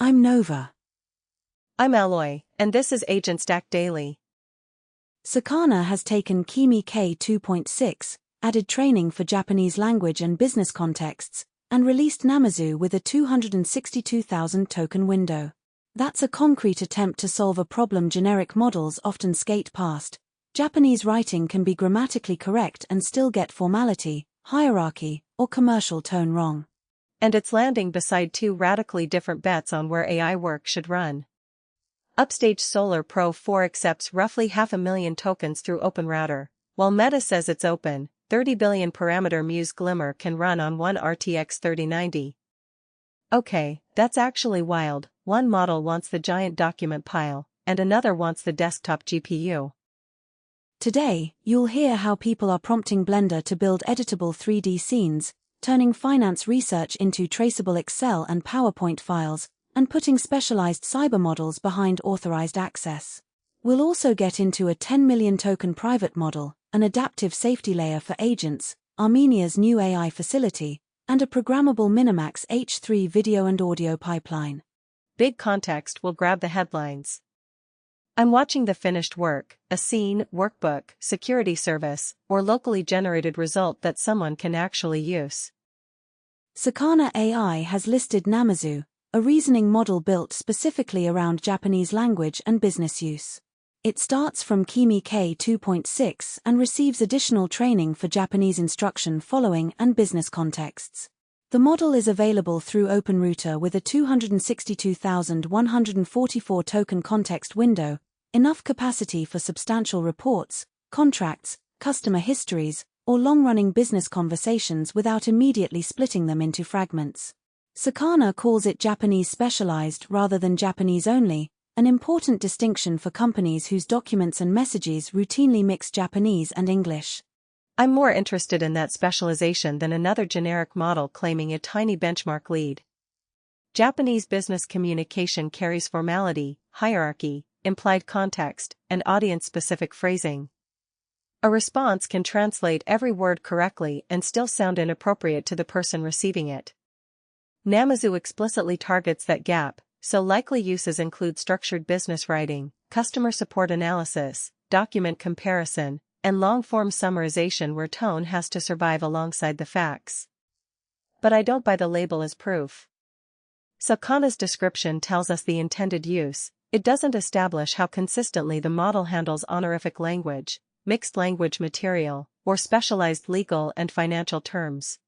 I'm Nova. I'm Alloy, and this is AgentStack Daily. Sakana has taken Kimi K2.6, added training for Japanese language and business contexts, and released Namazu with a 262,000 token window. That's a concrete attempt to solve a problem generic models often skate past. Japanese writing can be grammatically correct and still get formality, hierarchy, or commercial tone wrong. And it's landing beside two radically different bets on where AI work should run. Upstage Solar Pro 4 accepts roughly 500,000 tokens through OpenRouter, while Meta says it's open. 30 billion parameter Muse Glimmer can run on one RTX 3090. Okay, that's actually wild. One model wants the giant document pile, and another wants the desktop GPU. Today, you'll hear how people are prompting Blender to build editable 3D scenes, turning finance research into traceable Excel and PowerPoint files, and putting specialized cyber models behind authorized access. We'll also get into a 10 million token private model, an adaptive safety layer for agents, Armenia's new AI facility, and a programmable Minimax H3 video and audio pipeline. Big context will grab the headlines. I'm watching the finished work, a scene, workbook, security service, or locally generated result that someone can actually use. Sakana AI has listed Namazu, a reasoning model built specifically around Japanese language and business use. It starts from Kimi K2.6 and receives additional training for Japanese instruction following and business contexts. The model is available through OpenRouter with a 262,144 token context window, enough capacity for substantial reports, contracts, customer histories, or long-running business conversations without immediately splitting them into fragments. Sakana calls it Japanese specialized rather than Japanese only, an important distinction for companies whose documents and messages routinely mix Japanese and English. I'm more interested in that specialization than another generic model claiming a tiny benchmark lead. Japanese business communication carries formality, hierarchy, implied context, and audience-specific phrasing. A response can translate every word correctly and still sound inappropriate to the person receiving it. Namazu explicitly targets that gap, so likely uses include structured business writing, customer support analysis, document comparison, and long-form summarization where tone has to survive alongside the facts. But I don't buy the label as proof. Sakana's description tells us the intended use. It doesn't establish how consistently the model handles honorific language, mixed language material, or specialized legal and financial terms.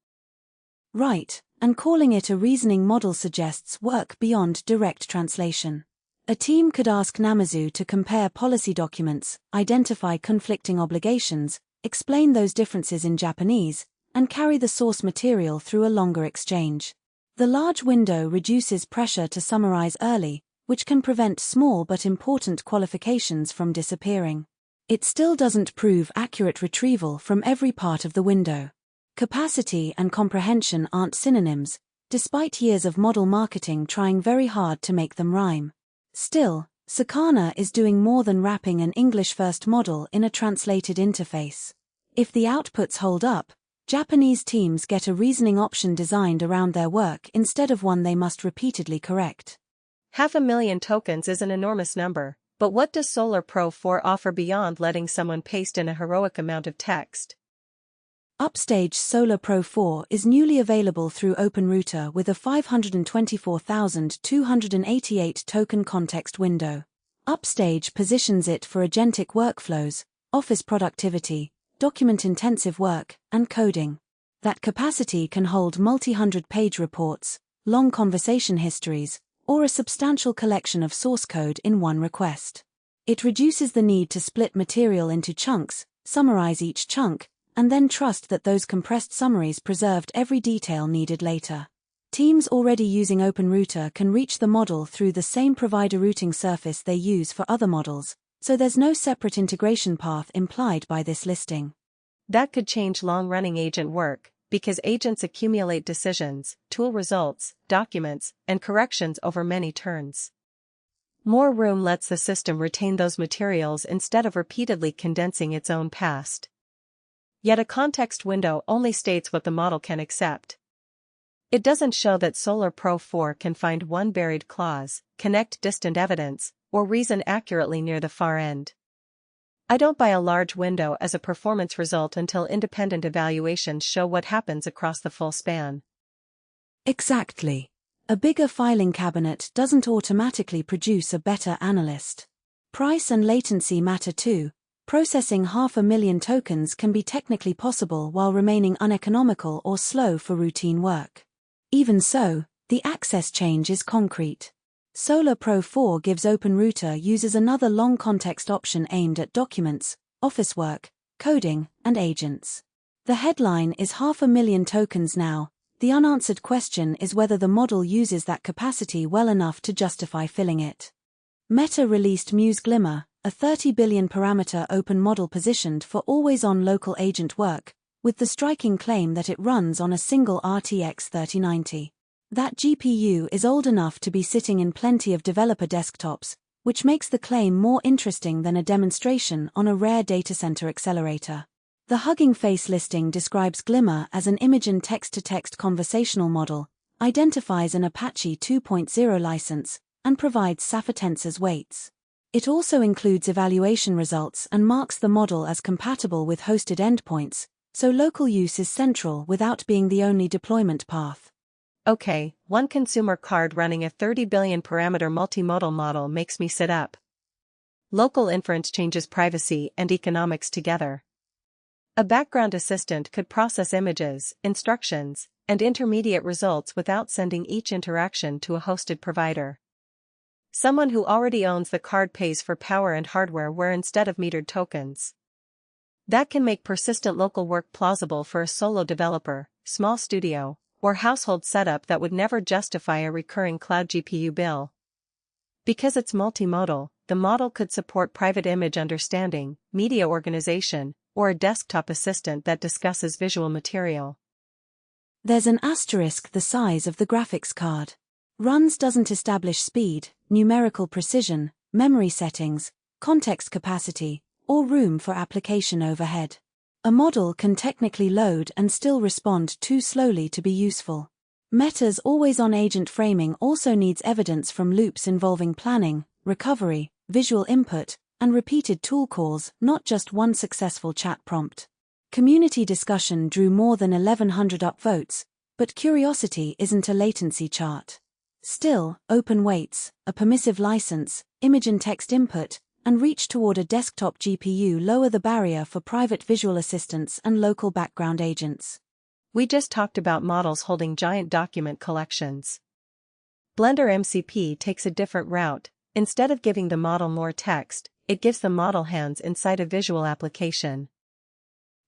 Right, and calling it a reasoning model suggests work beyond direct translation. A team could ask Namazu to compare policy documents, identify conflicting obligations, explain those differences in Japanese, and carry the source material through a longer exchange. The large window reduces pressure to summarize early, which can prevent small but important qualifications from disappearing. It still doesn't prove accurate retrieval from every part of the window. Capacity and comprehension aren't synonyms, despite years of model marketing trying very hard to make them rhyme. Still, Sakana is doing more than wrapping an English-first model in a translated interface. If the outputs hold up, Japanese teams get a reasoning option designed around their work instead of one they must repeatedly correct. 500,000 tokens is an enormous number, but what does Solar Pro 4 offer beyond letting someone paste in a heroic amount of text? Upstage Solar Pro 4 is newly available through OpenRouter with a 524,288 token context window. Upstage positions it for agentic workflows, office productivity, document-intensive work, and coding. That capacity can hold multi-hundred-page reports, long conversation histories, or a substantial collection of source code in one request. It reduces the need to split material into chunks, summarize each chunk, and then trust that those compressed summaries preserved every detail needed later. Teams already using OpenRouter can reach the model through the same provider routing surface they use for other models, so there's no separate integration path implied by this listing. That could change long-running agent work, because agents accumulate decisions, tool results, documents, and corrections over many turns. More room lets the system retain those materials instead of repeatedly condensing its own past. Yet a context window only states what the model can accept. It doesn't show that Solr Pro 4 can find one buried clause, connect distant evidence, or reason accurately near the far end. I don't buy a large window as a performance result until independent evaluations show what happens across the full span. Exactly. A bigger filing cabinet doesn't automatically produce a better analyst. Price and latency matter too. Processing 500,000 tokens can be technically possible while remaining uneconomical or slow for routine work. Even so, the access change is concrete. Solr Pro 4 gives OpenRouter users another long context option aimed at documents, office work, coding, and agents. The headline is 500,000 tokens now. The unanswered question is whether the model uses that capacity well enough to justify filling it. Meta released Muse Glimmer, a 30 billion parameter open model positioned for always-on local agent work, with the striking claim that it runs on a single RTX 3090. That GPU is old enough to be sitting in plenty of developer desktops, which makes the claim more interesting than a demonstration on a rare data center accelerator. The Hugging Face listing describes Glimmer as an Imagen text-to-text conversational model, identifies an Apache 2.0 license, and provides Sapphire Tensors weights. It also includes evaluation results and marks the model as compatible with hosted endpoints, so local use is central without being the only deployment path. Okay, one consumer card running a 30 billion parameter multimodal model makes me sit up. Local inference changes privacy and economics together. A background assistant could process images, instructions, and intermediate results without sending each interaction to a hosted provider. Someone who already owns the card pays for power and hardware instead of metered tokens. That can make persistent local work plausible for a solo developer, small studio, or household setup that would never justify a recurring cloud GPU bill. Because it's multimodal, the model could support private image understanding, media organization, or a desktop assistant that discusses visual material. There's an asterisk: the size of the graphics card. Runs doesn't establish speed, numerical precision, memory settings, context capacity, or room for application overhead. A model can technically load and still respond too slowly to be useful. Meta's always-on agent framing also needs evidence from loops involving planning, recovery, visual input, and repeated tool calls, not just one successful chat prompt. Community discussion drew more than 1,100 upvotes, but curiosity isn't a latency chart. Still, open weights, a permissive license, Imagen text input, and reach toward a desktop GPU lower the barrier for private visual assistants and local background agents. We just talked about models holding giant document collections. Blender MCP takes a different route. Instead of giving the model more text, it gives the model hands inside a visual application.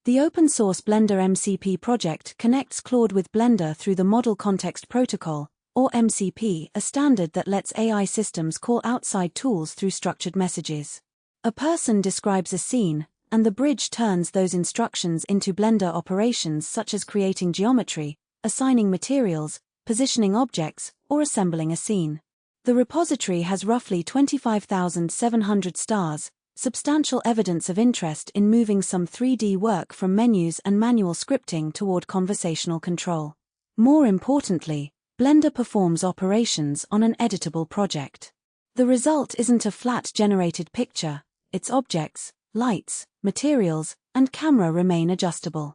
The open-source Blender MCP project connects Claude with Blender through the Model Context Protocol, or MCP, a standard that lets AI systems call outside tools through structured messages. A person describes a scene, and the bridge turns those instructions into Blender operations such as creating geometry, assigning materials, positioning objects, or assembling a scene. The repository has roughly 25,700 stars, substantial evidence of interest in moving some 3D work from menus and manual scripting toward conversational control. More importantly, Blender performs operations on an editable project. The result isn't a flat generated picture, its objects, lights, materials, and camera remain adjustable.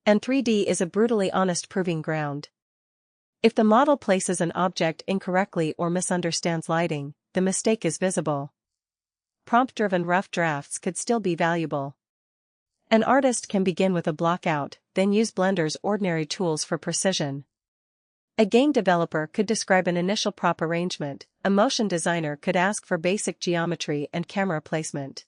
And 3D is a brutally honest proving ground. If the model places an object incorrectly or misunderstands lighting, the mistake is visible. Prompt-driven rough drafts could still be valuable. An artist can begin with a blockout, then use Blender's ordinary tools for precision. A game developer could describe an initial prop arrangement, a motion designer could ask for basic geometry and camera placement.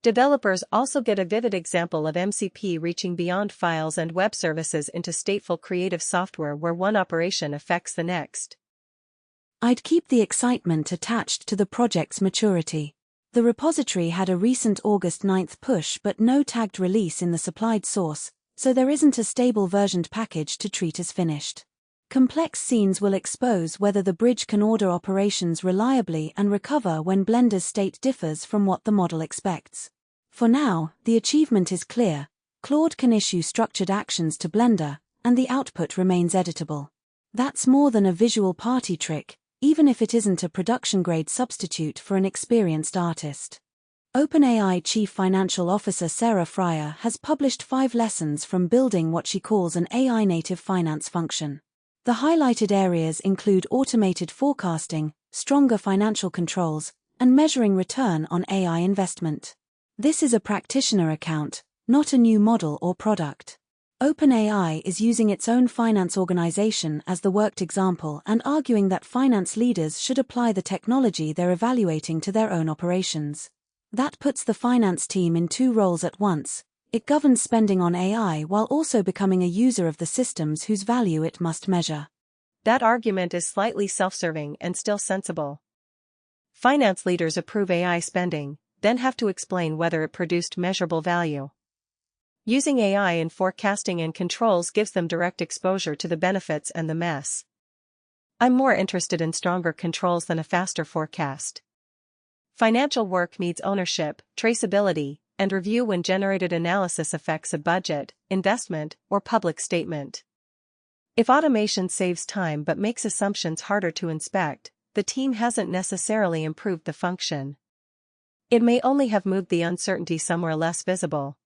Developers also get a vivid example of MCP reaching beyond files and web services into stateful creative software where one operation affects the next. I'd keep the excitement attached to the project's maturity. The repository had a recent August 9th push but no tagged release in the supplied source, so there isn't a stable versioned package to treat as finished. Complex scenes will expose whether the bridge can order operations reliably and recover when Blender's state differs from what the model expects. For now, the achievement is clear: Claude can issue structured actions to Blender, and the output remains editable. That's more than a visual party trick, even if it isn't a production-grade substitute for an experienced artist. OpenAI Chief Financial Officer Sarah Fryer has published 5 lessons from building what she calls an AI-native finance function. The highlighted areas include automated forecasting, stronger financial controls, and measuring return on AI investment. This is a practitioner account, not a new model or product. OpenAI is using its own finance organization as the worked example and arguing that finance leaders should apply the technology they're evaluating to their own operations. That puts the finance team in 2 roles at once. It governs spending on AI while also becoming a user of the systems whose value it must measure. That argument is slightly self-serving and still sensible. Finance leaders approve AI spending, then have to explain whether it produced measurable value. Using AI in forecasting and controls gives them direct exposure to the benefits and the mess. I'm more interested in stronger controls than a faster forecast. Financial work needs ownership, traceability, and review when generated analysis affects a budget, investment, or public statement. If automation saves time but makes assumptions harder to inspect, the team hasn't necessarily improved the function. It may only have moved the uncertainty somewhere less visible.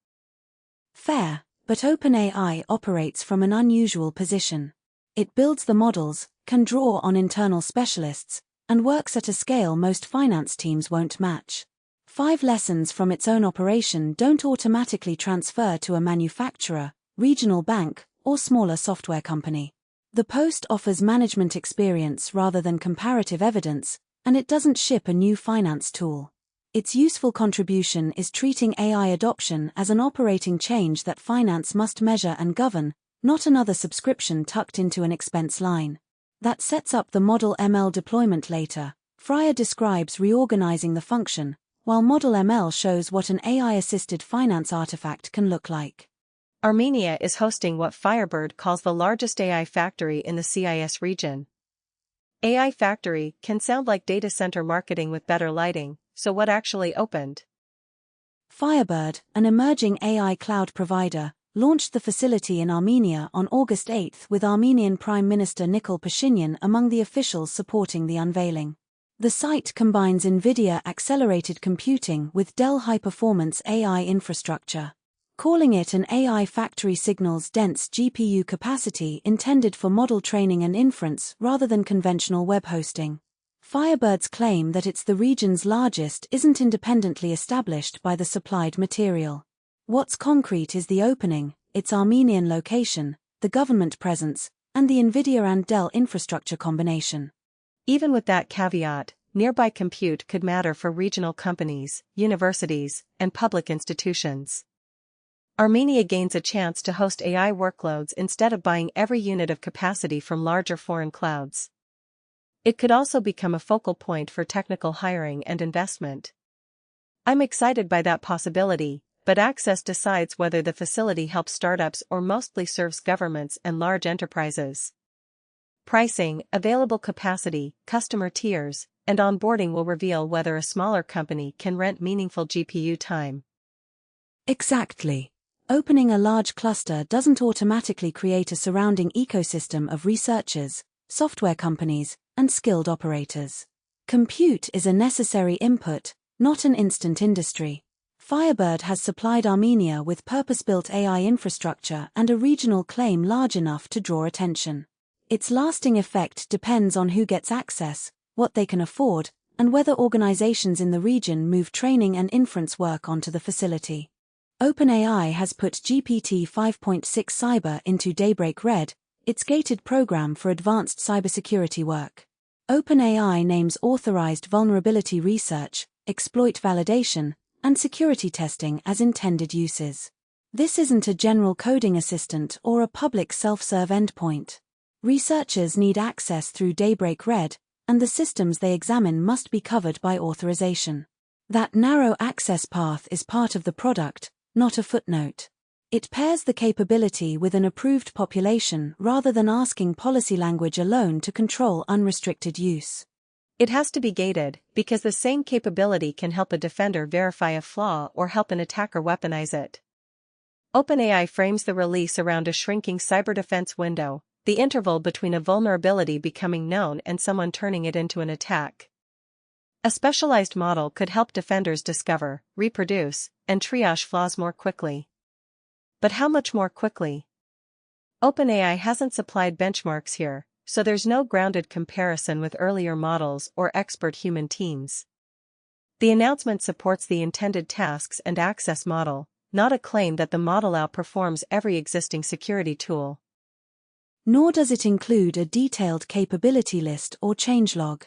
Fair, but OpenAI operates from an unusual position. It builds the models, can draw on internal specialists, and works at a scale most finance teams won't match. 5 lessons from its own operation don't automatically transfer to a manufacturer, regional bank, or smaller software company. The post offers management experience rather than comparative evidence, and it doesn't ship a new finance tool. Its useful contribution is treating AI adoption as an operating change that finance must measure and govern, not another subscription tucked into an expense line. That sets up the Model ML deployment later. Fryer describes reorganizing the function, while Model ML shows what an AI-assisted finance artifact can look like. Armenia is hosting what Firebird calls the largest AI factory in the CIS region. AI factory can sound like data center marketing with better lighting, so what actually opened? Firebird, an emerging AI cloud provider, launched the facility in Armenia on August 8 with Armenian Prime Minister Nikol Pashinyan among the officials supporting the unveiling. The site combines NVIDIA accelerated computing with Dell high-performance AI infrastructure. Calling it an AI factory signals dense GPU capacity intended for model training and inference rather than conventional web hosting. Firebird's claim that it's the region's largest isn't independently established by the supplied material. What's concrete is the opening, its Armenian location, the government presence, and the NVIDIA and Dell infrastructure combination. Even with that caveat, nearby compute could matter for regional companies, universities, and public institutions. Armenia gains a chance to host AI workloads instead of buying every unit of capacity from larger foreign clouds. It could also become a focal point for technical hiring and investment. I'm excited by that possibility, but Access decides whether the facility helps startups or mostly serves governments and large enterprises. Pricing, available capacity, customer tiers, and onboarding will reveal whether a smaller company can rent meaningful GPU time. Exactly. Opening a large cluster doesn't automatically create a surrounding ecosystem of researchers, software companies, and skilled operators. Compute is a necessary input, not an instant industry. Firebird has supplied Armenia with purpose-built AI infrastructure and a regional claim large enough to draw attention. Its lasting effect depends on who gets access, what they can afford, and whether organizations in the region move training and inference work onto the facility. OpenAI has put GPT 5.6 Cyber into Daybreak Red, its gated program for advanced cybersecurity work. OpenAI names authorized vulnerability research, exploit validation, and security testing as intended uses. This isn't a general coding assistant or a public self-serve endpoint. Researchers need access through Daybreak Red, and the systems they examine must be covered by authorization. That narrow access path is part of the product, not a footnote. It pairs the capability with an approved population rather than asking policy language alone to control unrestricted use. It has to be gated, because the same capability can help a defender verify a flaw or help an attacker weaponize it. OpenAI frames the release around a shrinking cyber defense window. the interval between a vulnerability becoming known and someone turning it into an attack. A specialized model could help defenders discover, reproduce, and triage flaws more quickly. But how much more quickly? OpenAI hasn't supplied benchmarks here, so there's no grounded comparison with earlier models or expert human teams. The announcement supports the intended tasks and access model, not a claim that the model outperforms every existing security tool. Nor does it include a detailed capability list or changelog.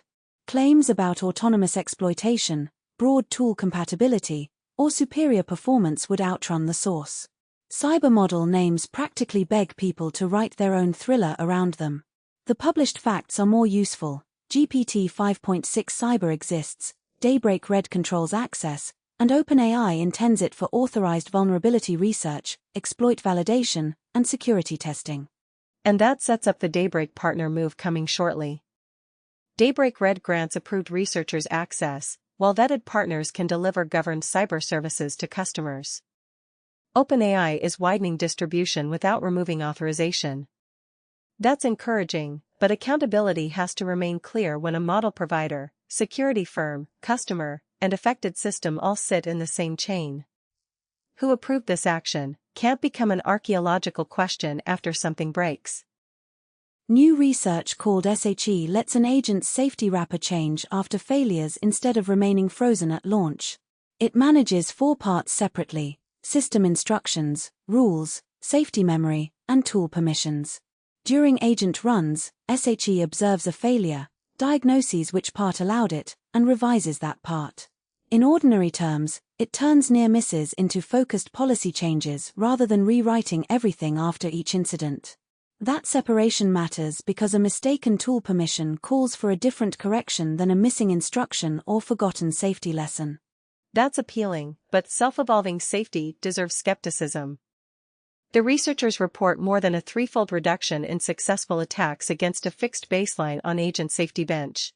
Claims about autonomous exploitation, broad tool compatibility, or superior performance would outrun the source. Cybermodel names practically beg people to write their own thriller around them. The published facts are more useful. GPT 5.6 Cyber exists, Daybreak Red controls access, and OpenAI intends it for authorized vulnerability research, exploit validation, and security testing. And that sets up the Daybreak partner move coming shortly. Daybreak Red grants approved researchers access, while vetted partners can deliver governed cyber services to customers. OpenAI is widening distribution without removing authorization. That's encouraging, but accountability has to remain clear when a model provider, security firm, customer, and affected system all sit in the same chain. Who approved this action can't become an archaeological question after something breaks. New research called SHE lets an agent's safety wrapper change after failures instead of remaining frozen at launch. It manages 4 parts separately: system instructions, rules, safety memory, and tool permissions. During agent runs, SHE observes a failure, diagnoses which part allowed it, and revises that part. In ordinary terms, it turns near misses into focused policy changes rather than rewriting everything after each incident. That separation matters because a mistaken tool permission calls for a different correction than a missing instruction or forgotten safety lesson. That's appealing, but self-evolving safety deserves skepticism. The researchers report more than a 3-fold reduction in successful attacks against a fixed baseline on agent safety bench.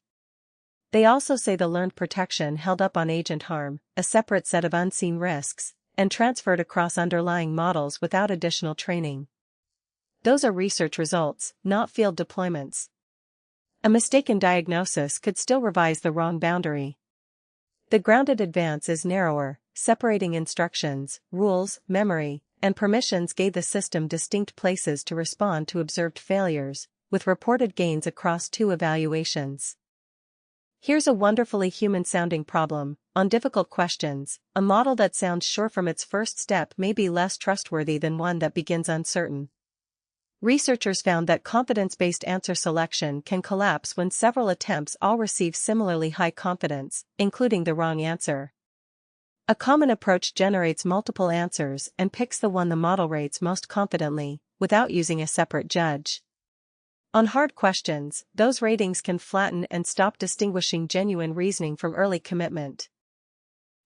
They also say the learned protection held up on agent harm, a separate set of unseen risks, and transferred across underlying models without additional training. Those are research results, not field deployments. A mistaken diagnosis could still revise the wrong boundary. The grounded advance is narrower, separating instructions, rules, memory, and permissions gave the system distinct places to respond to observed failures, with reported gains across 2 evaluations. Here's a wonderfully human-sounding problem. On difficult questions, a model that sounds sure from its first step may be less trustworthy than one that begins uncertain. Researchers found that confidence-based answer selection can collapse when several attempts all receive similarly high confidence, including the wrong answer. A common approach generates multiple answers and picks the one the model rates most confidently, without using a separate judge. On hard questions, those ratings can flatten and stop distinguishing genuine reasoning from early commitment.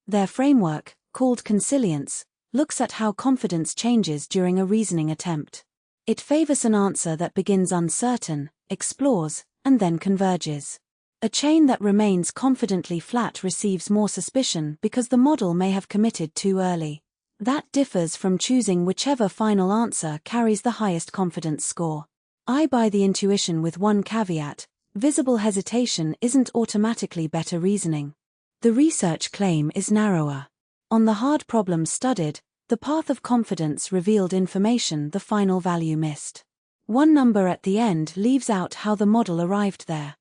Their framework, called consilience, looks at how confidence changes during a reasoning attempt. It favors an answer that begins uncertain, explores, and then converges. A chain that remains confidently flat receives more suspicion because the model may have committed too early. That differs from choosing whichever final answer carries the highest confidence score. I buy the intuition with one caveat: visible hesitation isn't automatically better reasoning. The research claim is narrower. On the hard problems studied, the path of confidence revealed information the final value missed. One number at the end leaves out how the model arrived there.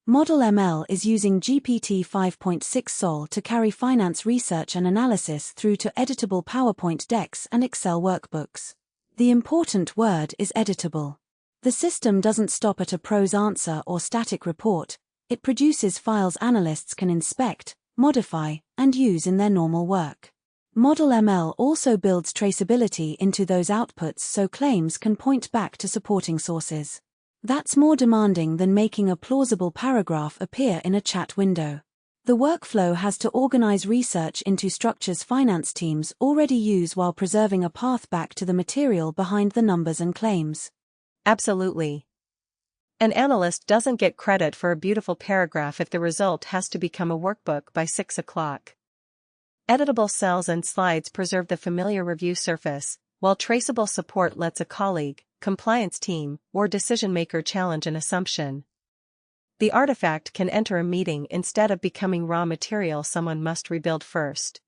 Model ML is using GPT 5.6 Sol to carry finance research and analysis through to editable PowerPoint decks and Excel workbooks. The important word is editable. The system doesn't stop at a prose answer or static report. It produces files analysts can inspect, modify, and use in their normal work. Model ML also builds traceability into those outputs so claims can point back to supporting sources. That's more demanding than making a plausible paragraph appear in a chat window. The workflow has to organize research into structures finance teams already use while preserving a path back to the material behind the numbers and claims. Absolutely. An analyst doesn't get credit for a beautiful paragraph if the result has to become a workbook by 6 o'clock. Editable cells and slides preserve the familiar review surface, while traceable support lets a colleague, compliance team, or decision maker challenge an assumption. The artifact can enter a meeting instead of becoming raw material someone must rebuild first.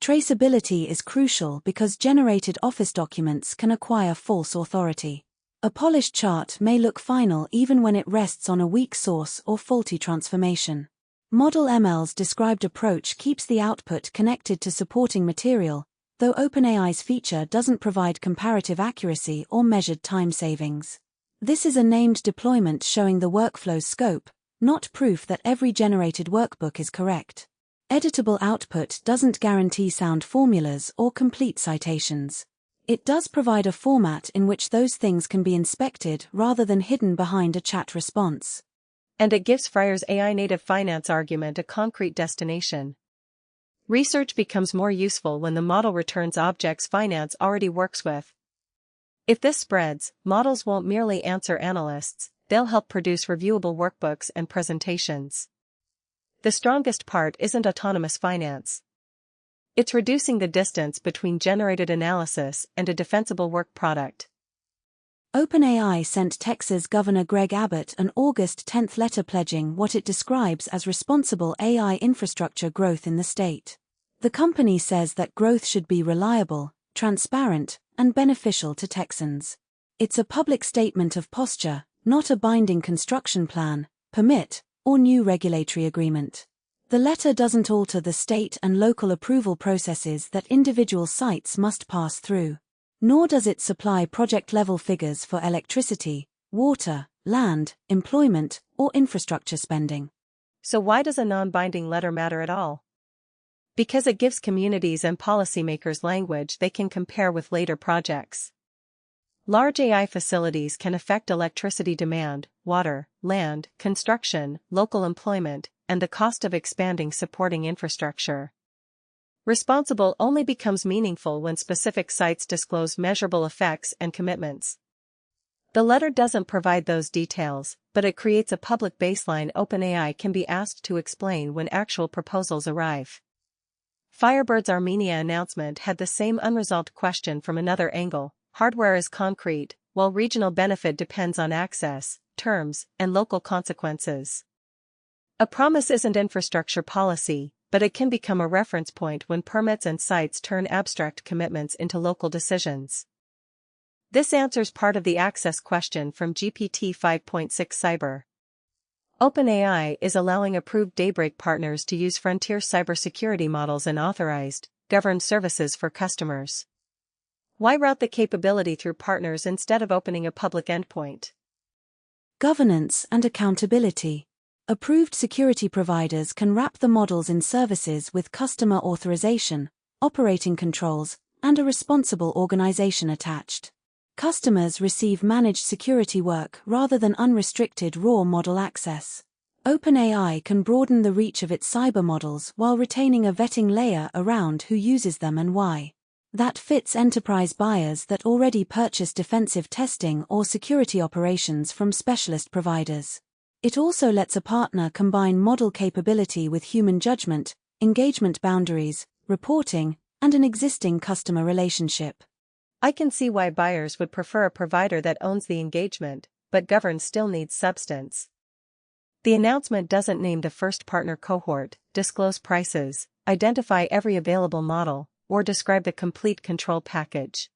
Traceability is crucial because generated Office documents can acquire false authority. A polished chart may look final even when it rests on a weak source or faulty transformation. Model ML's described approach keeps the output connected to supporting material, though OpenAI's feature doesn't provide comparative accuracy or measured time savings. This is a named deployment showing the workflow's scope, not proof that every generated workbook is correct. Editable output doesn't guarantee sound formulas or complete citations. It does provide a format in which those things can be inspected rather than hidden behind a chat response. And it gives Freier's AI-native finance argument a concrete destination. Research becomes more useful when the model returns objects finance already works with. If this spreads, models won't merely answer analysts, they'll help produce reviewable workbooks and presentations. The strongest part isn't autonomous finance. It's reducing the distance between generated analysis and a defensible work product. OpenAI sent Texas Governor Greg Abbott an August 10 letter pledging what it describes as responsible AI infrastructure growth in the state. The company says that growth should be reliable, transparent, and beneficial to Texans. It's a public statement of posture, not a binding construction plan, permit, or new regulatory agreement. The letter doesn't alter the state and local approval processes that individual sites must pass through. Nor does it supply project-level figures for electricity, water, land, employment, or infrastructure spending. So why does a non-binding letter matter at all? Because it gives communities and policymakers language they can compare with later projects. Large AI facilities can affect electricity demand, water, land, construction, local employment, and the cost of expanding supporting infrastructure. Responsible only becomes meaningful when specific sites disclose measurable effects and commitments. The letter doesn't provide those details, but it creates a public baseline OpenAI can be asked to explain when actual proposals arrive. Firebird's Armenia announcement had the same unresolved question from another angle. Hardware is concrete, while regional benefit depends on access, terms, and local consequences. A promise isn't infrastructure policy, but it can become a reference point when permits and sites turn abstract commitments into local decisions. This answers part of the access question from GPT 5.6 Cyber. OpenAI is allowing approved Daybreak partners to use frontier cybersecurity models and authorized, governed services for customers. Why route the capability through partners instead of opening a public endpoint? Governance and accountability. Approved security providers can wrap the models in services with customer authorization, operating controls, and a responsible organization attached. Customers receive managed security work rather than unrestricted raw model access. OpenAI can broaden the reach of its cyber models while retaining a vetting layer around who uses them and why. That fits enterprise buyers that already purchase defensive testing or security operations from specialist providers. It also lets a partner combine model capability with human judgment, engagement boundaries, reporting, and an existing customer relationship. I can see why buyers would prefer a provider that owns the engagement, but governs still needs substance. The announcement doesn't name the first partner cohort, disclose prices, identify every available model, or describe the complete control package.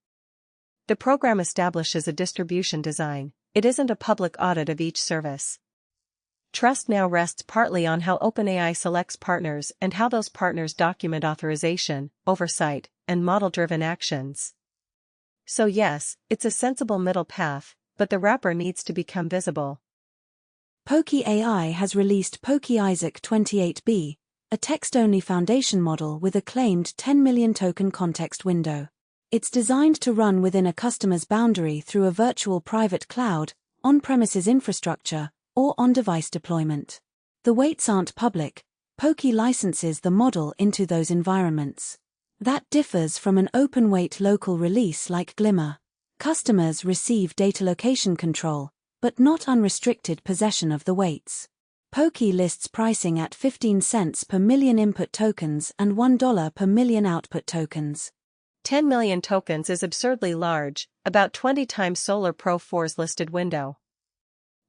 The program establishes a distribution design, it isn't a public audit of each service. Trust now rests partly on how OpenAI selects partners and how those partners document authorization, oversight, and model-driven actions. So yes, it's a sensible middle path, but the wrapper needs to become visible. Pokey AI has released Pokey Isaac 28B, a text-only foundation model with a claimed 10 million token context window. It's designed to run within a customer's boundary through a virtual private cloud, on-premises infrastructure, or on-device deployment. The weights aren't public. Pokey licenses the model into those environments. That differs from an open-weight local release like Glimmer. Customers receive data location control, but not unrestricted possession of the weights. Pokey lists pricing at 15 cents per million input tokens and $1 per million output tokens. 10 million tokens is absurdly large, about 20 times Solar Pro 4's listed window.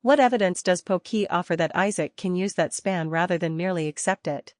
What evidence does Pokey offer that Isaac can use that span rather than merely accept it?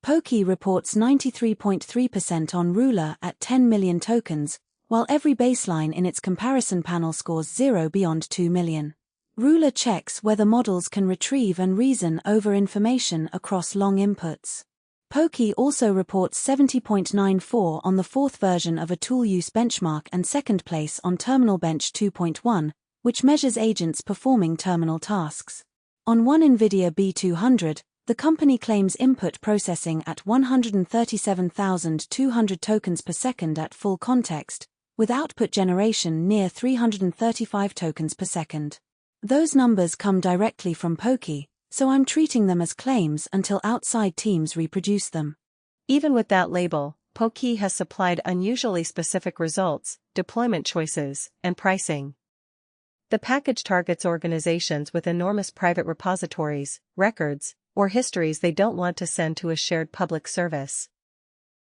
Pokey reports 93.3% on Ruler at 10 million tokens, while every baseline in its comparison panel scores 0 beyond 2 million. Ruler checks whether models can retrieve and reason over information across long inputs. Pokey also reports 70.94 on the fourth version of a tool use benchmark and second place on Terminal Bench 2.1, which measures agents performing terminal tasks. On one NVIDIA B200, the company claims input processing at 137,200 tokens per second at full context, with output generation near 335 tokens per second. Those numbers come directly from Pokey, so I'm treating them as claims until outside teams reproduce them. Even with that label, Pokey has supplied unusually specific results, deployment choices, and pricing. The package targets organizations with enormous private repositories, records, or histories they don't want to send to a shared public service.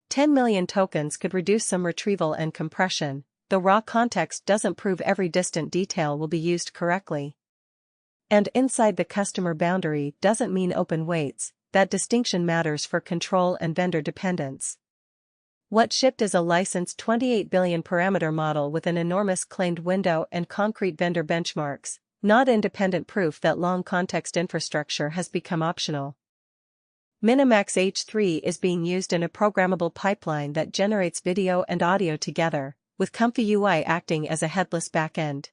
10 million tokens could reduce some retrieval and compression, though raw context doesn't prove every distant detail will be used correctly. And inside the customer boundary doesn't mean open weights, that distinction matters for control and vendor dependence. What shipped is a licensed 28 billion parameter model with an enormous claimed window and concrete vendor benchmarks, not independent proof that long context infrastructure has become optional. Minimax H3 is being used in a programmable pipeline that generates video and audio together, with Comfy UI acting as a headless backend.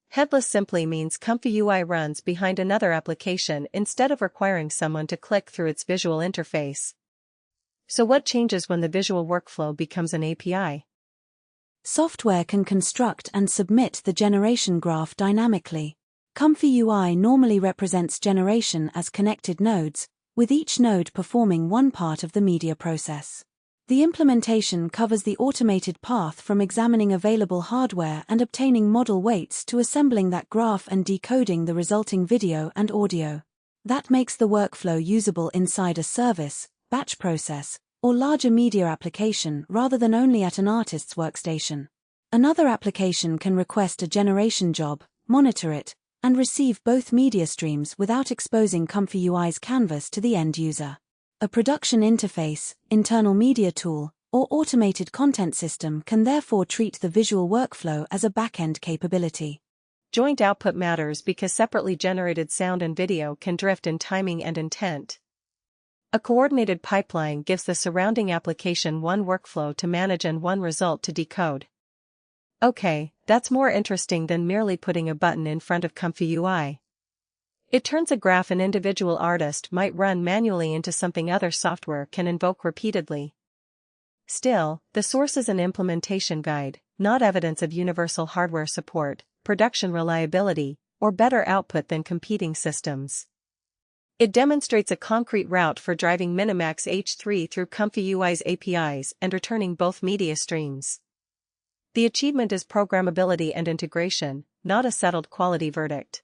Headless simply means Comfy UI runs behind another application instead of requiring someone to click through its visual interface. So what changes when the visual workflow becomes an API? Software can construct and submit the generation graph dynamically. Comfy UI normally represents generation as connected nodes, with each node performing one part of the media process. The implementation covers the automated path from examining available hardware and obtaining model weights to assembling that graph and decoding the resulting video and audio. That makes the workflow usable inside a service, batch process, or larger media application rather than only at an artist's workstation. Another application can request a generation job, monitor it, and receive both media streams without exposing Comfy UI's canvas to the end user. A production interface, internal media tool, or automated content system can therefore treat the visual workflow as a back-end capability. Joint output matters because separately generated sound and video can drift in timing and intent. A coordinated pipeline gives the surrounding application one workflow to manage and one result to decode. Okay, that's more interesting than merely putting a button in front of Comfy UI. It turns a graph an individual artist might run manually into something other software can invoke repeatedly. Still, the source is an implementation guide, not evidence of universal hardware support, production reliability, or better output than competing systems. It demonstrates a concrete route for driving Minimax H3 through Comfy UI's APIs and returning both media streams. The achievement is programmability and integration, not a settled quality verdict.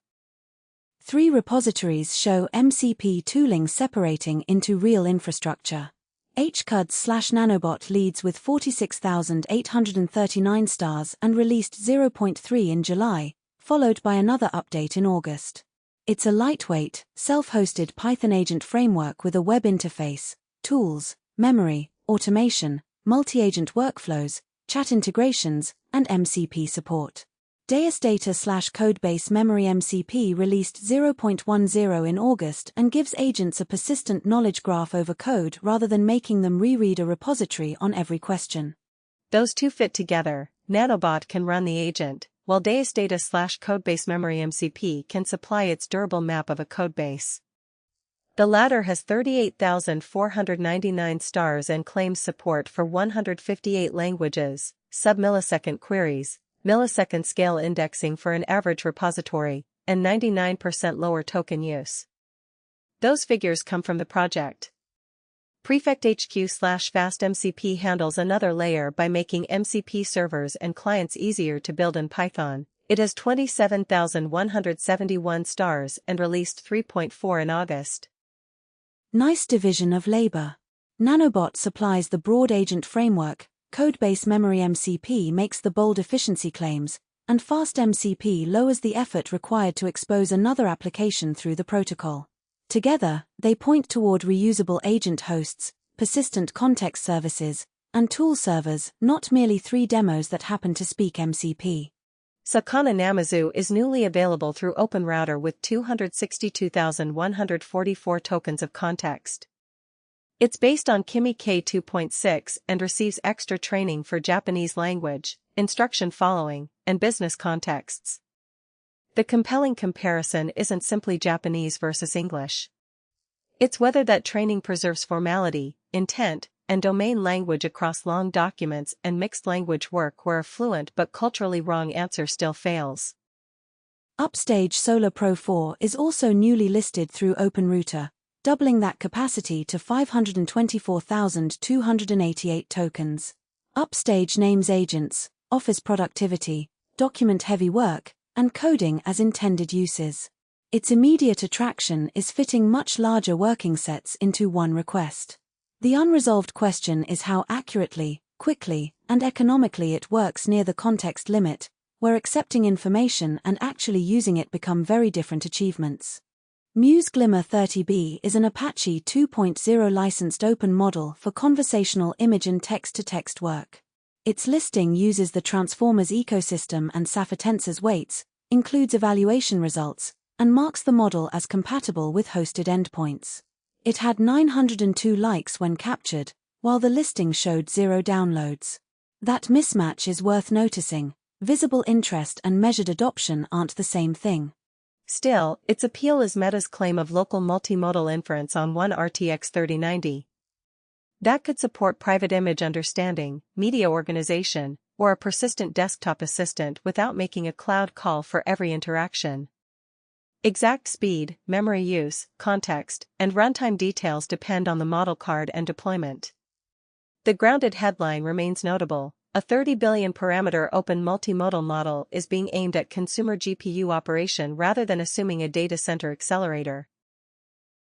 3 repositories show MCP tooling separating into real infrastructure. HCUD/Nanobot leads with 46,839 stars and released 0.3 in July, followed by another update in August. It's a lightweight, self-hosted Python agent framework with a web interface, tools, memory, automation, multi-agent workflows, chat integrations, and MCP support. Deus Data/Codebase Memory MCP released 0.10 in August and gives agents a persistent knowledge graph over code rather than making them reread a repository on every question. Those two fit together. Nanobot can run the agent, while Deus Data/Codebase Memory MCP can supply its durable map of a codebase. The latter has 38,499 stars and claims support for 158 languages, sub-millisecond queries, millisecond scale indexing for an average repository, and 99% lower token use. Those figures come from the project. Prefect HQ/FastMCP handles another layer by making MCP servers and clients easier to build in Python. It has 27,171 stars and released 3.4 in August. Nice division of labor. Nanobot supplies the broad agent framework, Codebase Memory MCP makes the bold efficiency claims, and Fast MCP lowers the effort required to expose another application through the protocol. Together, they point toward reusable agent hosts, persistent context services, and tool servers, not merely 3 demos that happen to speak MCP. Sakana Namazu is newly available through OpenRouter with 262,144 tokens of context. It's based on Kimi K2.6 and receives extra training for Japanese language, instruction following, and business contexts. The compelling comparison isn't simply Japanese versus English. It's whether that training preserves formality, intent, and domain language across long documents and mixed language work where a fluent but culturally wrong answer still fails. Upstage Solar Pro 4 is also newly listed through OpenRouter, doubling that capacity to 524,288 tokens. Upstage names agents, office productivity, document-heavy work, and coding as intended uses. Its immediate attraction is fitting much larger working sets into one request. The unresolved question is how accurately, quickly, and economically it works near the context limit, where accepting information and actually using it become very different achievements. Muse Glimmer 30B is an Apache 2.0 licensed open model for conversational image and text-to-text work. Its listing uses the Transformers ecosystem and Safatensors weights, includes evaluation results, and marks the model as compatible with hosted endpoints. It had 902 likes when captured, while the listing showed 0 downloads. That mismatch is worth noticing. Visible interest and measured adoption aren't the same thing. Still, its appeal is Meta's claim of local multimodal inference on one RTX 3090. That could support private image understanding, media organization, or a persistent desktop assistant without making a cloud call for every interaction. Exact speed, memory use, context, and runtime details depend on the model card and deployment. The grounded headline remains notable. A 30 billion parameter open multimodal model is being aimed at consumer GPU operation rather than assuming a data center accelerator.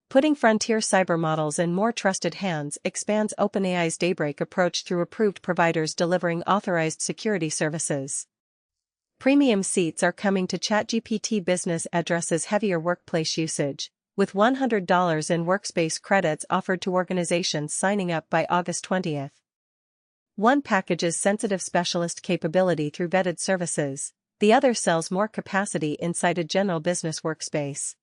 Putting frontier cyber models in more trusted hands expands OpenAI's Daybreak approach through approved providers delivering authorized security services. Premium seats are coming to ChatGPT Business addresses heavier workplace usage, with $100 in workspace credits offered to organizations signing up by August 20th. One packages sensitive specialist capability through vetted services, the other sells more capacity inside a general business workspace.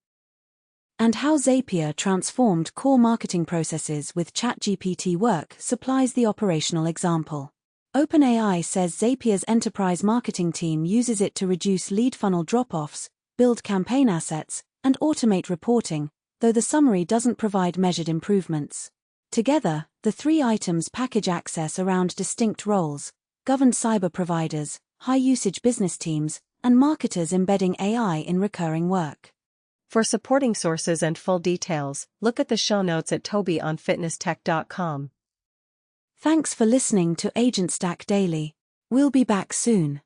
And how Zapier transformed core marketing processes with ChatGPT work supplies the operational example. OpenAI says Zapier's enterprise marketing team uses it to reduce lead funnel drop-offs, build campaign assets, and automate reporting, though the summary doesn't provide measured improvements. Together, the 3 items package access around distinct roles: governed cyber providers, high-usage business teams, and marketers embedding AI in recurring work. For supporting sources and full details, look at the show notes at tobyonfitnesstech.com. Thanks for listening to AgentStack Daily. We'll be back soon.